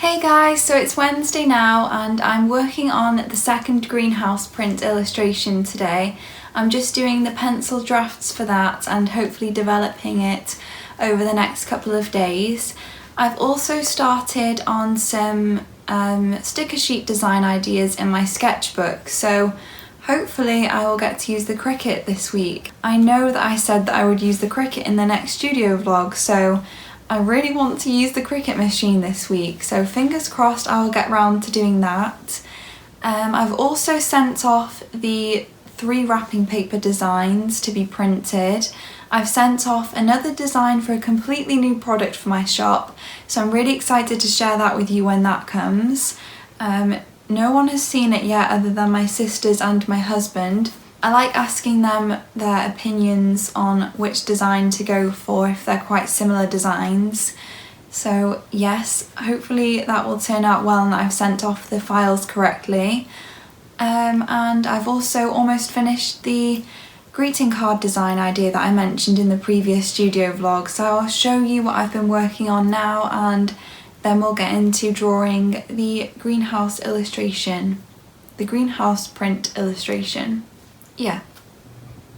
Hey guys, so it's Wednesday now and I'm working on the second greenhouse print illustration today. I'm just doing the pencil drafts for that and hopefully developing it over the next couple of days. I've also started on some sticker sheet design ideas in my sketchbook, so hopefully I will get to use the Cricut this week. I know that I said that I would use the Cricut in the next studio vlog, so I really want to use the Cricut machine this week, so fingers crossed I will get round to doing that. I've also sent off the 3 wrapping paper designs to be printed. I've sent off another design for a completely new product for my shop, so I'm really excited to share that with you when that comes. No one has seen it yet other than my sisters and my husband. I like asking them their opinions on which design to go for if they're quite similar designs. So yes, hopefully that will turn out well and that I've sent off the files correctly. And I've also almost finished the greeting card design idea that I mentioned in the previous studio vlog. So I'll show you what I've been working on now and then we'll get into drawing the greenhouse illustration, the greenhouse print illustration. Yeah.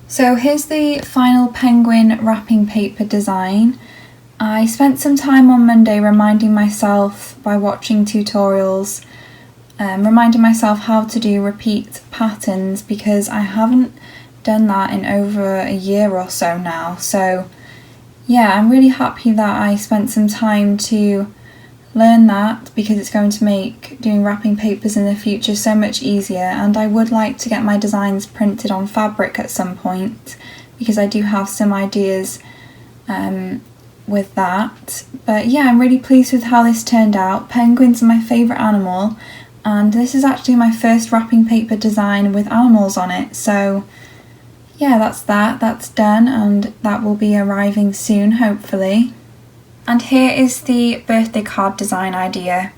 So here's the final penguin wrapping paper design. I spent some time on Monday reminding myself by watching tutorials, reminding myself how to do repeat patterns because I haven't done that in over a year or so now. So yeah, I'm really happy that I spent some time to learn that because it's going to make doing wrapping papers in the future so much easier, and I would like to get my designs printed on fabric at some point because I do have some ideas with that. But yeah, I'm really pleased with how this turned out. Penguins are my favourite animal and this is actually my first wrapping paper design with animals on it, so yeah, that's done and that will be arriving soon hopefully. And here is the birthday card design idea.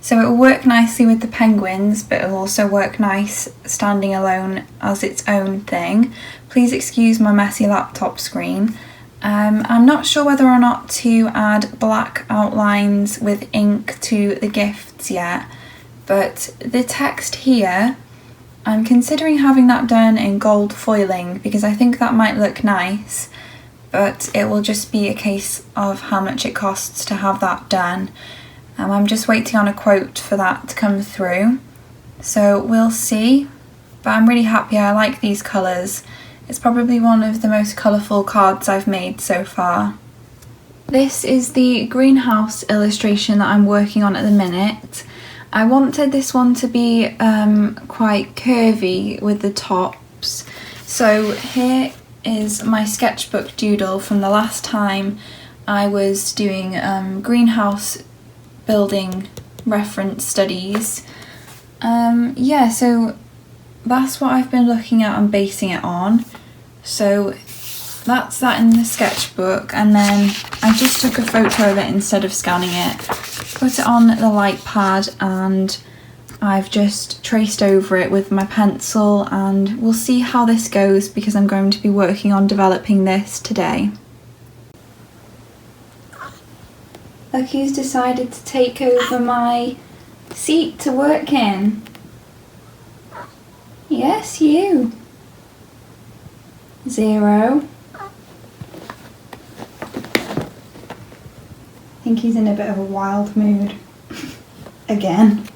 So it will work nicely with the penguins, but it will also work nice standing alone as its own thing. Please excuse my messy laptop screen. I'm not sure whether or not to add black outlines with ink to the gifts yet, but the text here, I'm considering having that done in gold foiling because I think that might look nice. But it will just be a case of how much it costs to have that done. I'm just waiting on a quote for that to come through, so we'll see. But I'm really happy, I like these colours. It's probably one of the most colourful cards I've made so far. This is the greenhouse illustration that I'm working on at the minute. I wanted this one to be quite curvy with the tops. So here is my sketchbook doodle from the last time I was doing greenhouse building reference studies. Yeah, so that's what I've been looking at and basing it on. So that's that in the sketchbook, and then I just took a photo of it instead of scanning it, put it on the light pad, and I've just traced over it with my pencil, and we'll see how this goes because I'm going to be working on developing this today. Look who's decided to take over my seat to work in. Yes, you. 0. I think he's in a bit of a wild mood. Again.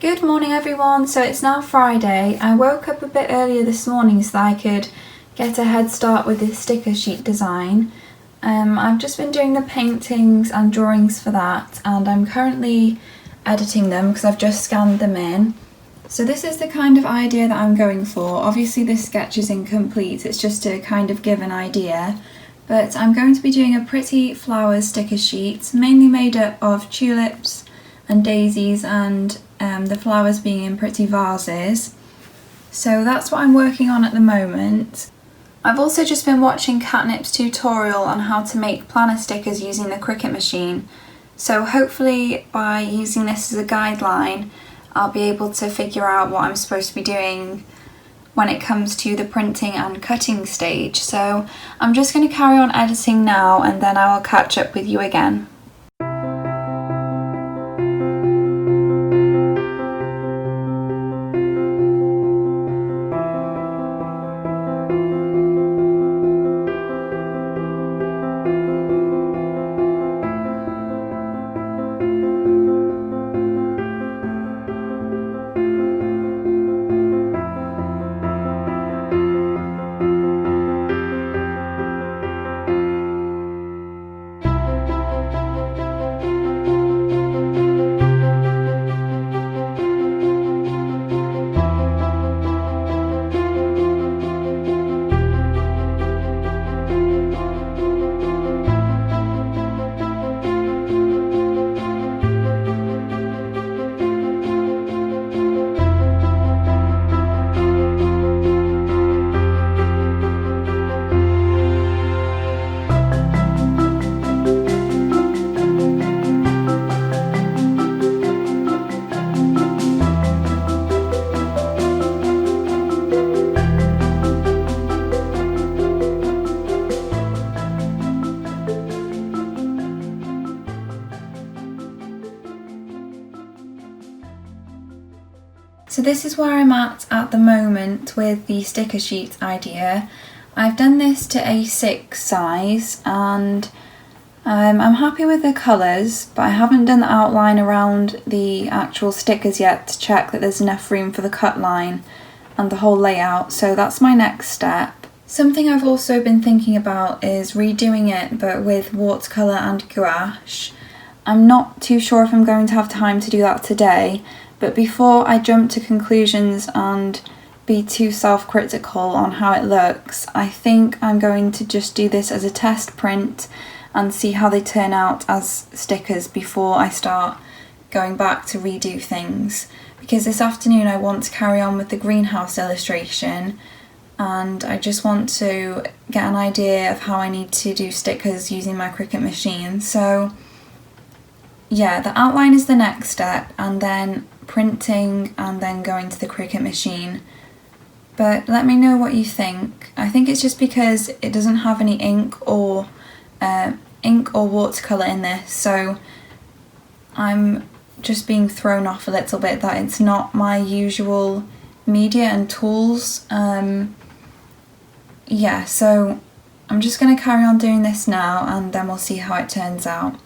Good morning everyone, so it's now Friday. I woke up a bit earlier this morning so that I could get a head start with this sticker sheet design. I've just been doing the paintings and drawings for that, and I'm currently editing them because I've just scanned them in. So this is the kind of idea that I'm going for. Obviously this sketch is incomplete, it's just to kind of give an idea. But I'm going to be doing a pretty flowers sticker sheet, mainly made up of tulips and daisies and the flowers being in pretty vases. So that's what I'm working on at the moment. I've also just been watching Catnip's tutorial on how to make planner stickers using the Cricut machine. So hopefully by using this as a guideline, I'll be able to figure out what I'm supposed to be doing when it comes to the printing and cutting stage. So I'm just going to carry on editing now and then I will catch up with you again. So this is where I'm at the moment with the sticker sheet idea. I've done this to A6 size and I'm happy with the colours, but I haven't done the outline around the actual stickers yet to check that there's enough room for the cut line and the whole layout, so that's my next step. Something I've also been thinking about is redoing it but with watercolour and gouache. I'm not too sure if I'm going to have time to do that today, but before I jump to conclusions and be too self-critical on how it looks, I think I'm going to just do this as a test print and see how they turn out as stickers before I start going back to redo things. Because this afternoon I want to carry on with the greenhouse illustration and I just want to get an idea of how I need to do stickers using my Cricut machine. So yeah, the outline is the next step, and then printing and then going to the Cricut machine. But let me know what you think. I think it's just because it doesn't have any ink or watercolour in this, so I'm just being thrown off a little bit that it's not my usual media and tools. Yeah, so I'm just going to carry on doing this now and then we'll see how it turns out.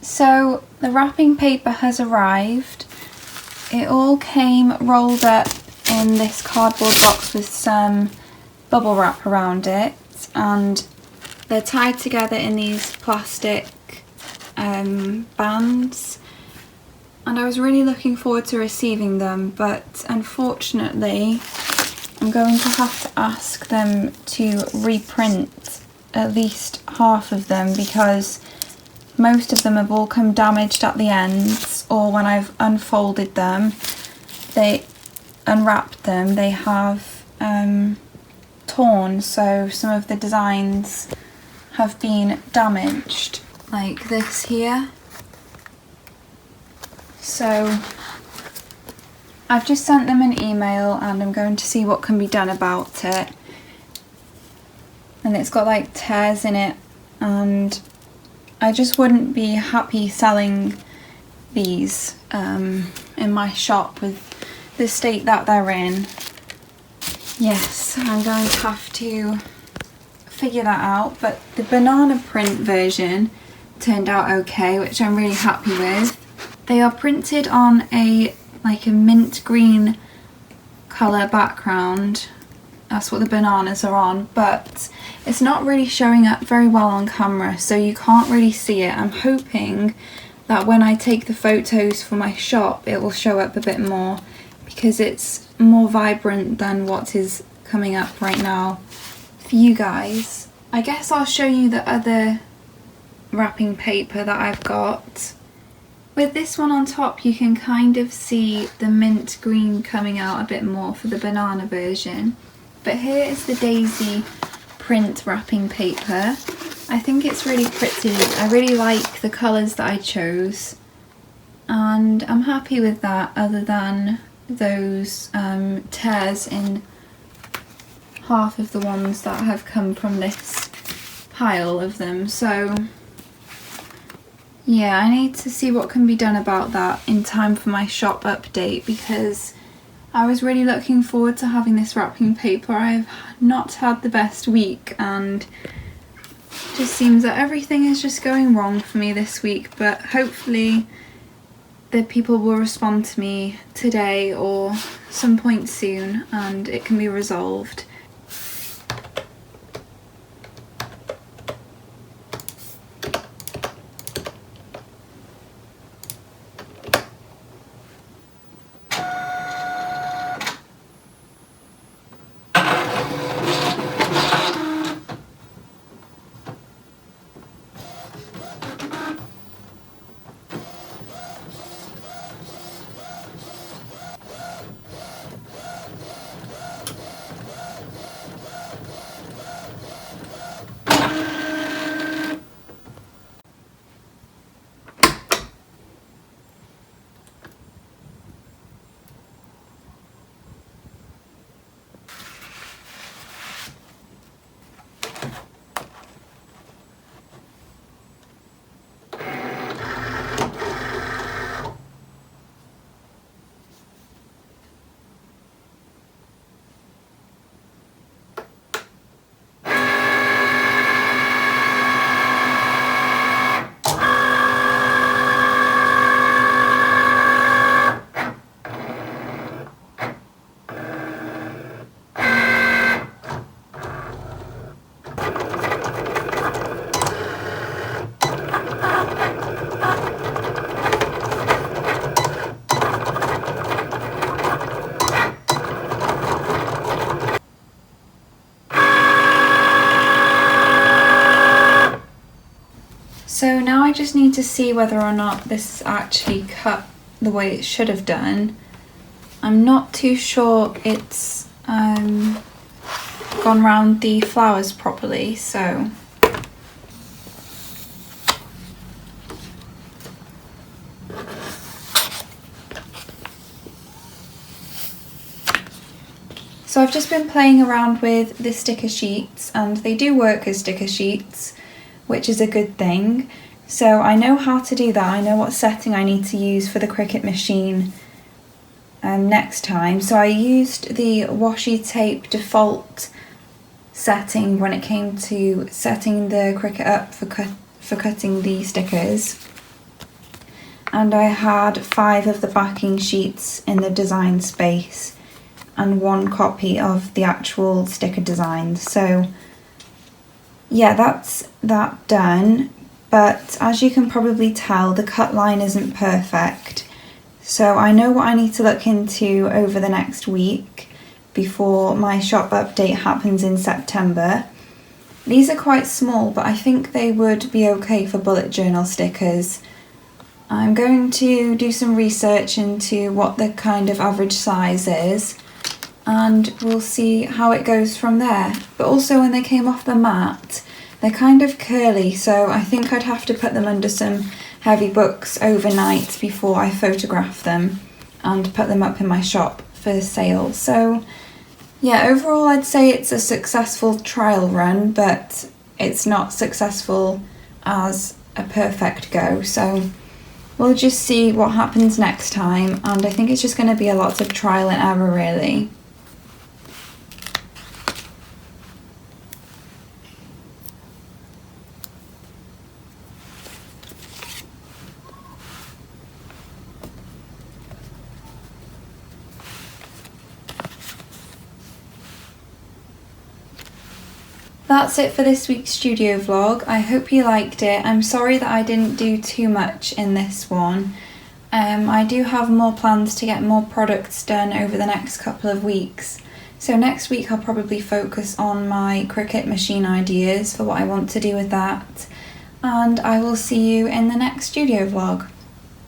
So the wrapping paper has arrived. It all came rolled up in this cardboard box with some bubble wrap around it, and they're tied together in these plastic bands, and I was really looking forward to receiving them, but unfortunately I'm going to have to ask them to reprint at least half of them because most of them have all come damaged at the ends, or when I've unfolded them, unwrapped them, they have torn, so some of the designs have been damaged, like this here. So I've just sent them an email and I'm going to see what can be done about it. And it's got like tears in it, and I just wouldn't be happy selling these in my shop with the state that they're in. Yes, I'm going to have to figure that out, but the banana print version turned out okay, which I'm really happy with. They are printed on a like a mint green colour background. That's what the bananas are on, but it's not really showing up very well on camera, so you can't really see it. I'm hoping that when I take the photos for my shop it will show up a bit more, because it's more vibrant than what is coming up right now for you guys. I guess I'll show you the other wrapping paper that I've got. With this one on top you can kind of see the mint green coming out a bit more for the banana version. But here is the daisy print wrapping paper. I think it's really pretty. I really like the colours that I chose, and I'm happy with that, other than those tears in half of the ones that have come from this pile of them. So yeah, I need to see what can be done about that in time for my shop update, because I was really looking forward to having this wrapping paper. I've not had the best week, and it just seems that everything is just going wrong for me this week, but hopefully the people will respond to me today or some point soon and it can be resolved. So now I just need to see whether or not this is actually cut the way it should have done. I'm not too sure it's gone round the flowers properly, so I've just been playing around with the sticker sheets, and they do work as sticker sheets, which is a good thing. So I know how to do that. I know what setting I need to use for the Cricut machine next time. So I used the washi tape default setting when it came to setting the Cricut up for cutting the stickers. And I had 5 of the backing sheets in the design space and 1 copy of the actual sticker design. So yeah, that's that done, but as you can probably tell, the cut line isn't perfect. So I know what I need to look into over the next week before my shop update happens in September. These are quite small, but I think they would be okay for bullet journal stickers. I'm going to do some research into what the kind of average size is, and we'll see how it goes from there. But also, when they came off the mat, they're kind of curly, so I think I'd have to put them under some heavy books overnight before I photograph them and put them up in my shop for sale. So yeah, overall I'd say it's a successful trial run, but it's not successful as a perfect go. So we'll just see what happens next time, and I think it's just going to be a lot of trial and error really. That's it for this week's studio vlog. I hope you liked it. I'm sorry that I didn't do too much in this one. I do have more plans to get more products done over the next couple of weeks. So next week I'll probably focus on my Cricut machine ideas for what I want to do with that. And I will see you in the next studio vlog.